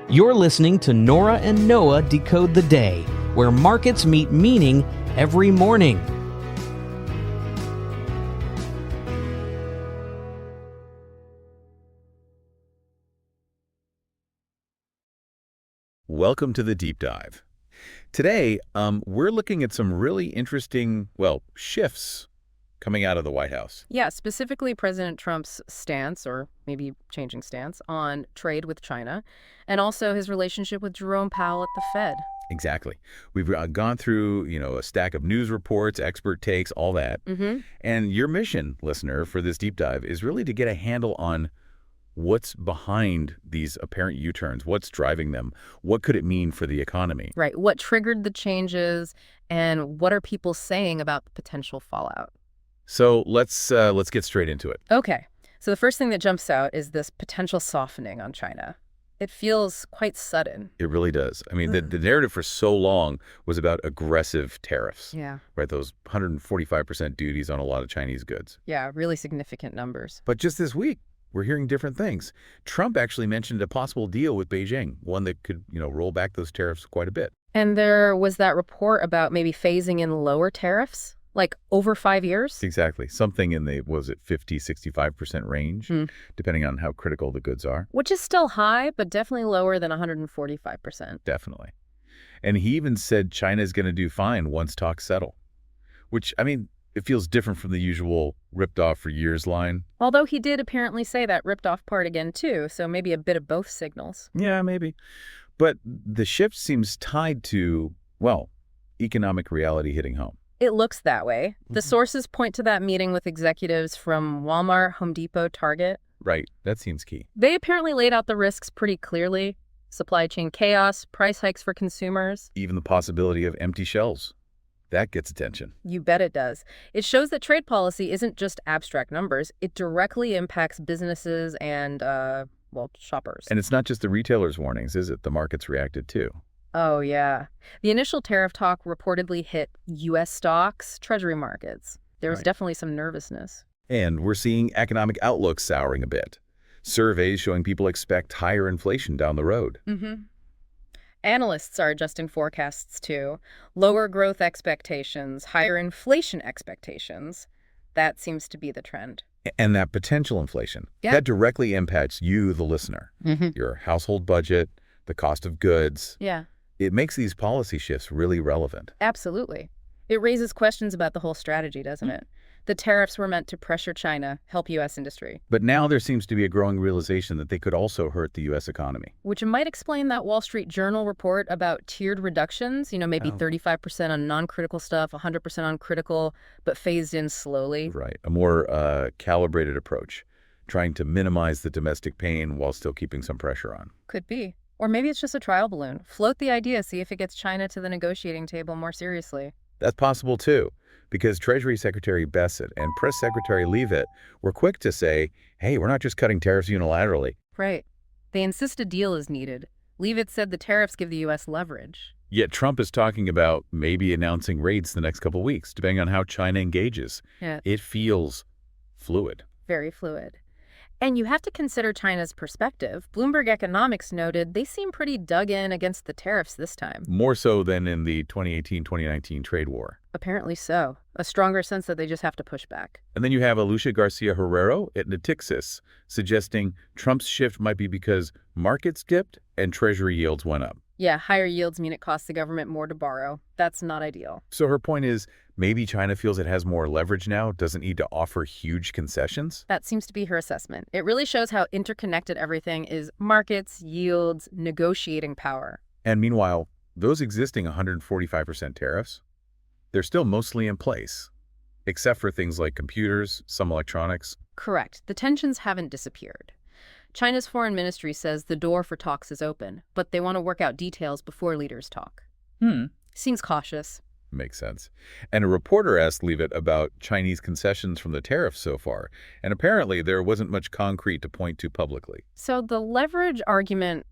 You're listening to Nora and Noah Decode the Day, where markets meet meaning every morning. Welcome to the Deep Dive. Today, we're looking at some really interesting, shifts coming out of the White House. Yeah, specifically President Trump's stance, or maybe changing stance, on trade with China, and also his relationship with Jerome Powell at the Fed. Exactly. We've gone through, a stack of news reports, expert takes, all that. And your mission, listener, for this deep dive is really to get a handle on what's behind these apparent U-turns, what's driving them, what could it mean for the economy? Right. What triggered the changes, and what are people saying about the potential fallout? So let's get straight into it. Okay. So the first thing that jumps out is this potential softening on China. It feels quite sudden. It really does. I mean, the narrative for so long was about aggressive tariffs. Yeah. Right, those 145% duties on a lot of Chinese goods. Yeah, really significant numbers. But just this week, we're hearing different things. Trump actually mentioned a possible deal with Beijing, one that could, roll back those tariffs quite a bit. And there was that report about maybe phasing in lower tariffs, like over 5 years? Exactly. Something in the, 50, 65% range, depending on how critical the goods are. Which is still high, but definitely lower than 145%. Definitely. And he even said China is going to do fine once talks settle, which, it feels different from the usual ripped off for years line. Although he did apparently say that ripped off part again, too, so maybe a bit of both signals. Yeah, maybe. But the shift seems tied to, economic reality hitting home. It looks that way. The sources point to that meeting with executives from Walmart, Home Depot, Target. Right. That seems key. They apparently laid out the risks pretty clearly. Supply chain chaos, price hikes for consumers. Even the possibility of empty shelves. That gets attention. You bet it does. It shows that trade policy isn't just abstract numbers. It directly impacts businesses and, shoppers. And it's not just the retailers' warnings, is it? The markets reacted too. Oh, yeah. The initial tariff talk reportedly hit U.S. stocks, treasury markets. There was definitely some nervousness. And we're seeing economic outlooks souring a bit. Surveys showing people expect higher inflation down the road. Analysts are adjusting forecasts too. Lower growth expectations, higher inflation expectations. That seems to be the trend. And that potential inflation, that directly impacts you, the listener. Your household budget, the cost of goods. Yeah. It makes these policy shifts really relevant. Absolutely. It raises questions about the whole strategy, doesn't it? The tariffs were meant to pressure China, help U.S. industry. But now there seems to be a growing realization that they could also hurt the U.S. economy. Which might explain that Wall Street Journal report about tiered reductions, maybe 35% on non-critical stuff, 100% on critical, but phased in slowly. Right. A more calibrated approach, trying to minimize the domestic pain while still keeping some pressure on. Could be. Or maybe it's just a trial balloon. Float the idea, see if it gets China to the negotiating table more seriously. That's possible, too, because Treasury Secretary Bassett and Press Secretary Leavitt were quick to say, hey, we're not just cutting tariffs unilaterally. Right. They insist a deal is needed. Leavitt said the tariffs give the U.S. leverage. Yet Trump is talking about maybe announcing rates the next couple weeks, depending on how China engages. Yeah. It feels fluid. Very fluid. And you have to consider China's perspective. Bloomberg Economics noted they seem pretty dug in against the tariffs this time. More so than in the 2018-2019 trade war. Apparently so. A stronger sense that they just have to push back. And then you have Alicia Garcia Herrero at Natixis suggesting Trump's shift might be because markets dipped and Treasury yields went up. Yeah, higher yields mean it costs the government more to borrow. That's not ideal. So her point is, maybe China feels it has more leverage now, doesn't need to offer huge concessions? That seems to be her assessment. It really shows how interconnected everything is: markets, yields, negotiating power. And meanwhile, those existing 145% tariffs, they're still mostly in place, except for things like computers, some electronics. Correct. The tensions haven't disappeared. China's foreign ministry says the door for talks is open, but they want to work out details before leaders talk. Seems cautious. Makes sense. And a reporter asked Leavitt about Chinese concessions from the tariffs so far, and apparently there wasn't much concrete to point to publicly. So the leverage argument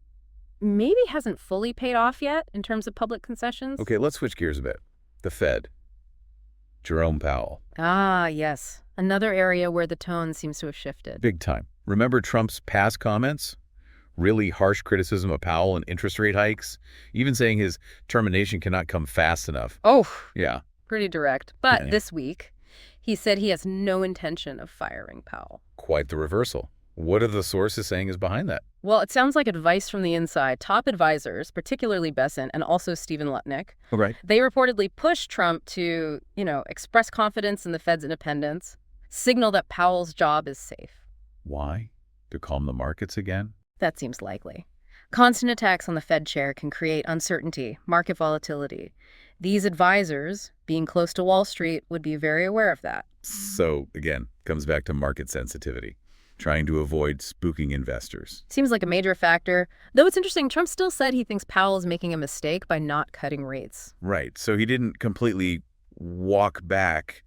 maybe hasn't fully paid off yet in terms of public concessions. Okay, let's switch gears a bit. The Fed. Jerome Powell. Ah, yes. Another area where the tone seems to have shifted. Big time. Remember Trump's past comments? really harsh criticism of Powell and interest rate hikes, even saying his termination cannot come fast enough. Oh, Yeah. pretty direct. But Yeah. this week, he said he has no intention of firing Powell. Quite the reversal. What are the sources saying is behind that? Well, it sounds like advice from the inside. Top advisors, particularly Bessent and also Stephen Lutnick, Right. they reportedly pushed Trump to, express confidence in the Fed's independence, signal that Powell's job is safe. Why? To calm the markets again? That seems likely. Constant attacks on the Fed chair can create uncertainty, market volatility. These advisors, being close to Wall Street, would be very aware of that. So, again, comes back to market sensitivity, trying to avoid spooking investors. Seems like a major factor. Though it's interesting, Trump still said he thinks Powell is making a mistake by not cutting rates. Right. So he didn't completely walk back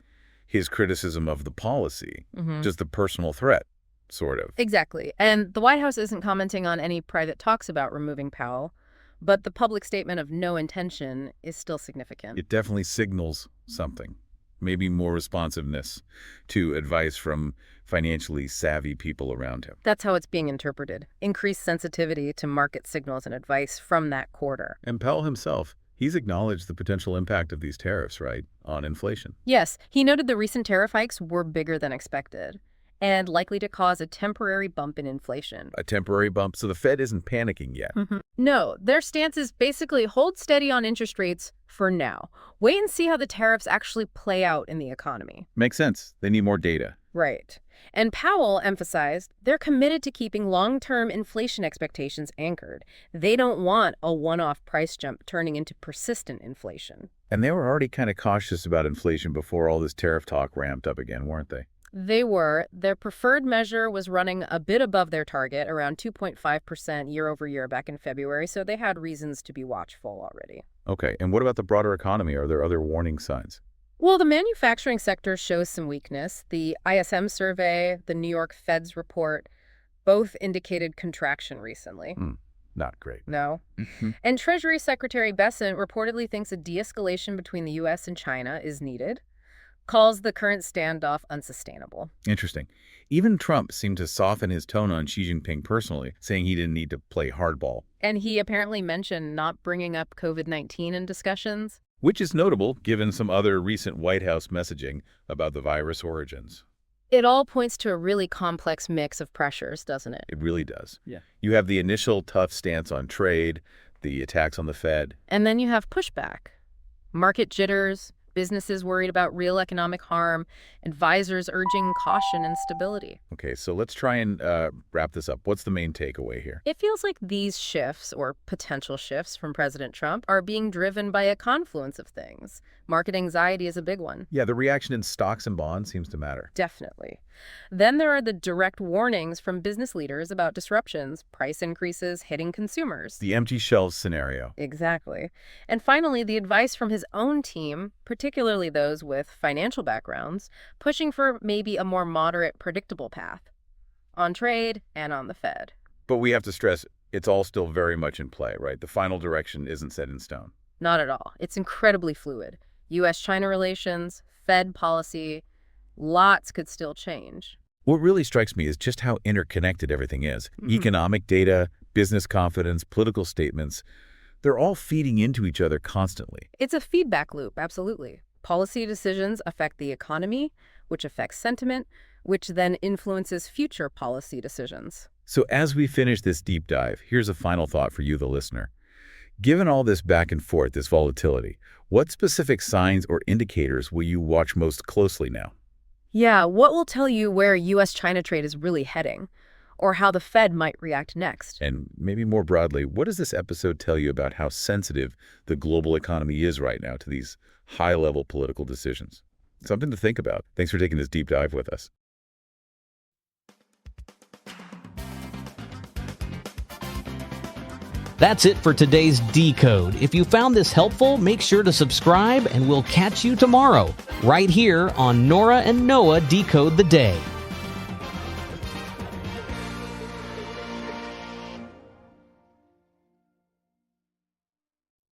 his criticism of the policy, just the personal threat, sort of. Exactly. And the White House isn't commenting on any private talks about removing Powell, but the public statement of no intention is still significant. It definitely signals something, maybe more responsiveness to advice from financially savvy people around him. That's how it's being interpreted. Increased sensitivity to market signals and advice from that quarter. And Powell himself, he's acknowledged the potential impact of these tariffs, right, on inflation. Yes, he noted the recent tariff hikes were bigger than expected and likely to cause a temporary bump in inflation. A temporary bump, so the Fed isn't panicking yet. No, their stance is basically hold steady on interest rates for now. Wait and see how the tariffs actually play out in the economy. Makes sense. They need more data. Right. And Powell emphasized they're committed to keeping long-term inflation expectations anchored. They don't want a one-off price jump turning into persistent inflation. And they were already kind of cautious about inflation before all this tariff talk ramped up again, weren't they? They were. Their preferred measure was running a bit above their target, around 2.5% year over year back in February, so they had reasons to be watchful already. Okay, and what about the broader economy? Are there other warning signs? Well, the manufacturing sector shows some weakness. The ISM survey, the New York Fed's report, both indicated contraction recently. Not great. No. And Treasury Secretary Bessent reportedly thinks a de-escalation between the U.S. and China is needed, calls the current standoff unsustainable. Interesting. Even Trump seemed to soften his tone on Xi Jinping personally, saying he didn't need to play hardball. And he apparently mentioned not bringing up COVID-19 in discussions. Which is notable given some other recent White House messaging about the virus origins. It all points to a really complex mix of pressures, doesn't it? It really does. Yeah. You have the initial tough stance on trade, the attacks on the Fed. And then you have pushback. Market jitters, businesses worried about real economic harm, advisors urging caution and stability. Okay, so let's try and wrap this up. What's the main takeaway here? It feels like these shifts, or potential shifts from President Trump, are being driven by a confluence of things. Market anxiety is a big one. Yeah, the reaction in stocks and bonds seems to matter. Definitely. Then there are the direct warnings from business leaders about disruptions, price increases hitting consumers. The empty shelves scenario. Exactly. And finally, the advice from his own team, particularly those with financial backgrounds, pushing for maybe a more moderate, predictable path on trade and on the Fed. But we have to stress, it's all still very much in play, right? The final direction isn't set in stone. Not at all. It's incredibly fluid. U.S.-China relations, Fed policy, lots could still change. What really strikes me is just how interconnected everything is. Economic data, business confidence, political statements, they're all feeding into each other constantly. It's a feedback loop, absolutely. Policy decisions affect the economy, which affects sentiment, which then influences future policy decisions. So as we finish this deep dive, here's a final thought for you, the listener. Given all this back and forth, this volatility, what specific signs or indicators will you watch most closely now? Yeah, what will tell you where U.S.-China trade is really heading, or how the Fed might react next? And maybe more broadly, what does this episode tell you about how sensitive the global economy is right now to these high-level political decisions? Something to think about. Thanks for taking this deep dive with us. That's it for today's Decode. If you found this helpful, make sure to subscribe, and we'll catch you tomorrow, right here on Nora and Noah Decode the Day.